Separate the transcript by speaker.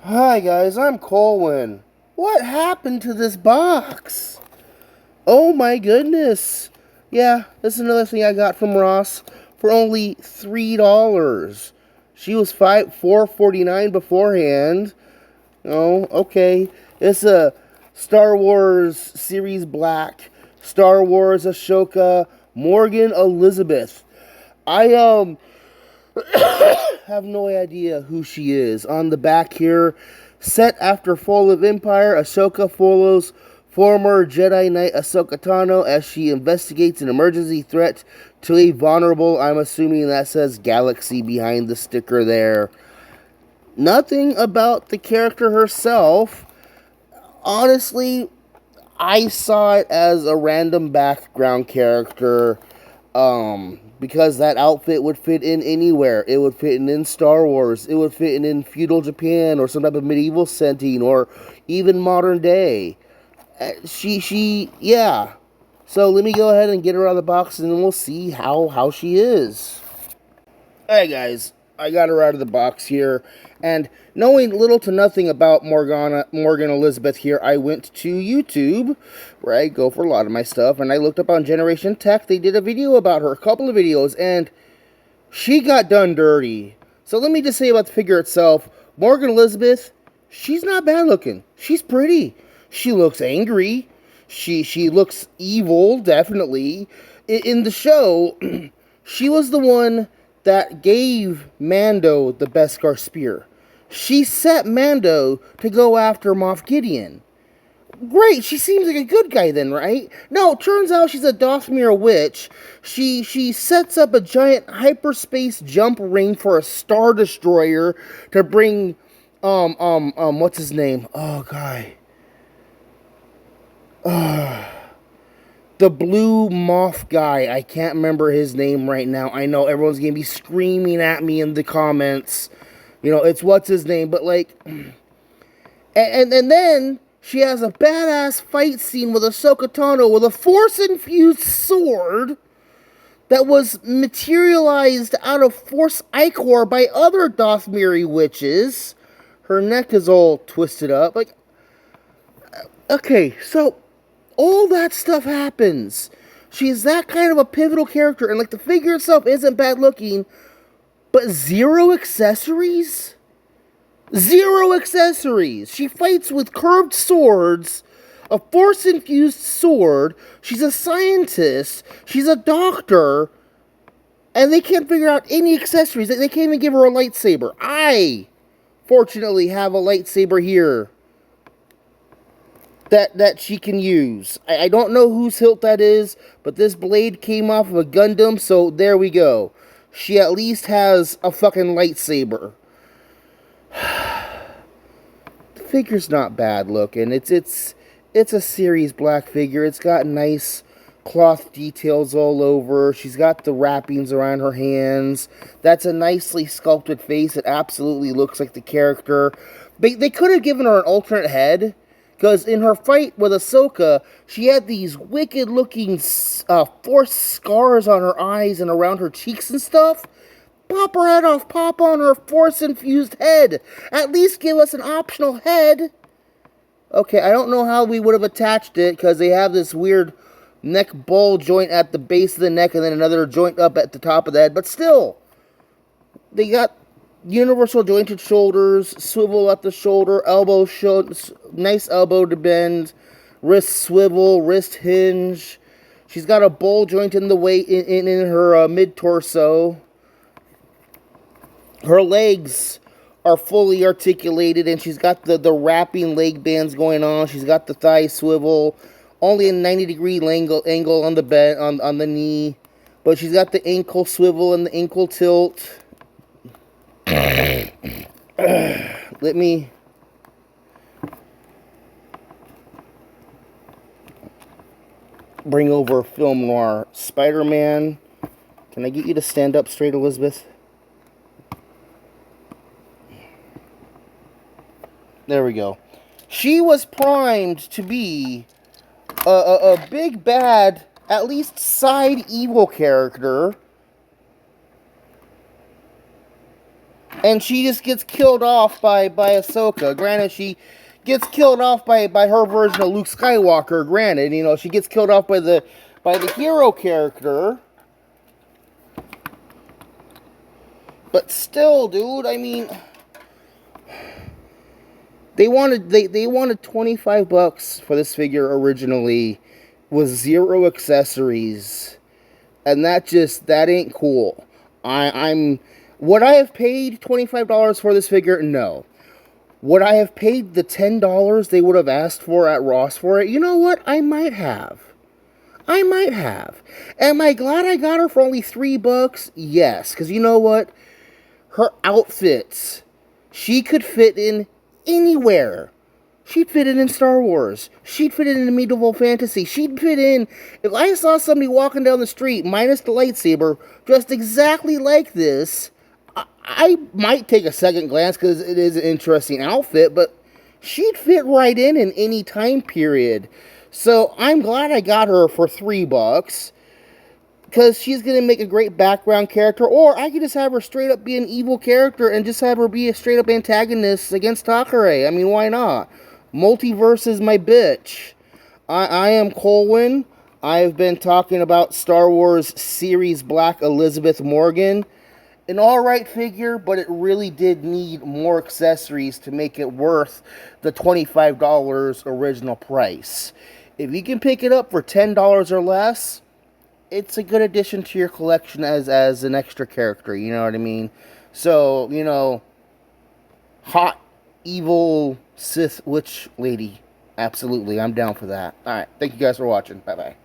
Speaker 1: Hi guys, I'm Colwen. What happened to this box? Oh my goodness. Yeah, this is another thing I got from Ross for only $3. She was $4.49 beforehand. Oh, okay. It's a Star Wars Series Black, Star Wars Ashoka, Morgan Elizabeth. I have no idea who she is. On the back here, set after Fall of Empire, Ashoka follows former Jedi Knight Ahsoka Tano as she investigates an emergency threat to a vulnerable, I'm assuming that says galaxy behind the sticker there. Nothing about the character herself. Honestly, I saw it as a random background character, because that outfit would fit in anywhere. It would fit in Star Wars. It would fit in feudal Japan or some type of medieval setting or even modern day. Yeah. So let me go ahead and get her out of the box and then we'll see how she is. Hey guys, I got her out of the box here, and knowing little to nothing about Morgan Elizabeth here, I went to YouTube, where I go for a lot of my stuff, and I looked up on Generation Tech. They did a video about her, a couple of videos, and she got done dirty. So let me just say about the figure itself, Morgan Elizabeth, she's not bad looking. She's pretty. She looks angry. She looks evil, definitely. In the show, she was the one that gave Mando the Beskar spear. She set Mando to go after Moff Gideon. Great, she seems like a good guy then, right? No, it turns out she's a Dothmere witch. She sets up a giant hyperspace jump ring for a Star Destroyer to bring what's his name? Oh, guy. The blue moth guy. I can't remember his name right now. I know everyone's gonna be screaming at me in the comments. You know, it's what's his name, but like, and then she has a badass fight scene with Ahsoka Tano with a Force-infused sword that was materialized out of Force Ichor by other Dothmere witches. Her neck is all twisted up. Like, okay, so all that stuff happens. She's that kind of a pivotal character, and like the figure itself isn't bad looking, but zero accessories? Zero accessories! She fights with curved swords, a force-infused sword, she's a scientist, she's a doctor, and they can't figure out any accessories. They can't even give her a lightsaber. I, fortunately, have a lightsaber here that she can use. I don't know whose hilt that is, but this blade came off of a Gundam, so there we go. She at least has a fucking lightsaber. The figure's not bad looking. It's a series black figure. It's got nice cloth details all over. She's got the wrappings around her hands. That's a nicely sculpted face. It absolutely looks like the character. They could have given her an alternate head, because in her fight with Ahsoka, she had these wicked-looking force scars on her eyes and around her cheeks and stuff. Pop her head off, pop on her force-infused head. At least give us an optional head. Okay, I don't know how we would have attached it, because they have this weird neck ball joint at the base of the neck and then another joint up at the top of the head. But still, they got universal jointed shoulders, swivel at the shoulder, nice elbow to bend, wrist swivel, wrist hinge. She's got a ball joint in her mid-torso. Her legs are fully articulated, and she's got the wrapping leg bands going on. She's got the thigh swivel, only a 90-degree angle on the knee, but she's got the ankle swivel and the ankle tilt. Let me bring over film noir. Spider-Man. Can I get you to stand up straight, Elizabeth? There we go. She was primed to be a big bad, at least side evil character. and she just gets killed off by Ahsoka. Granted, she gets killed off by her version of Luke Skywalker. Granted, you know, she gets killed off by the hero character. But still, dude, I mean, they wanted $25 for this figure originally with 0 accessories, and that ain't cool. Would I have paid $25 for this figure? No. Would I have paid the $10 they would have asked for at Ross for it? You know what? I might have. Am I glad I got her for only $3? Yes, because you know what? Her outfits, she could fit in anywhere. She'd fit in Star Wars. She'd fit in medieval fantasy. She'd fit in, if I saw somebody walking down the street, minus the lightsaber, dressed exactly like this, I might take a second glance because it is an interesting outfit, but she'd fit right in any time period. So I'm glad I got her for $3. Because she's going to make a great background character. Or I could just have her straight up be an evil character and just have her be a straight up antagonist against Takare. I mean, why not? Multiverse is my bitch. I am Colwen. I have been talking about Star Wars Series Black Elizabeth Morgan. An alright figure, but it really did need more accessories to make it worth the $25 original price. If you can pick it up for $10 or less, it's a good addition to your collection as an extra character, you know what I mean? So, you know, hot, evil Sith witch lady. Absolutely, I'm down for that. Alright, thank you guys for watching. Bye-bye.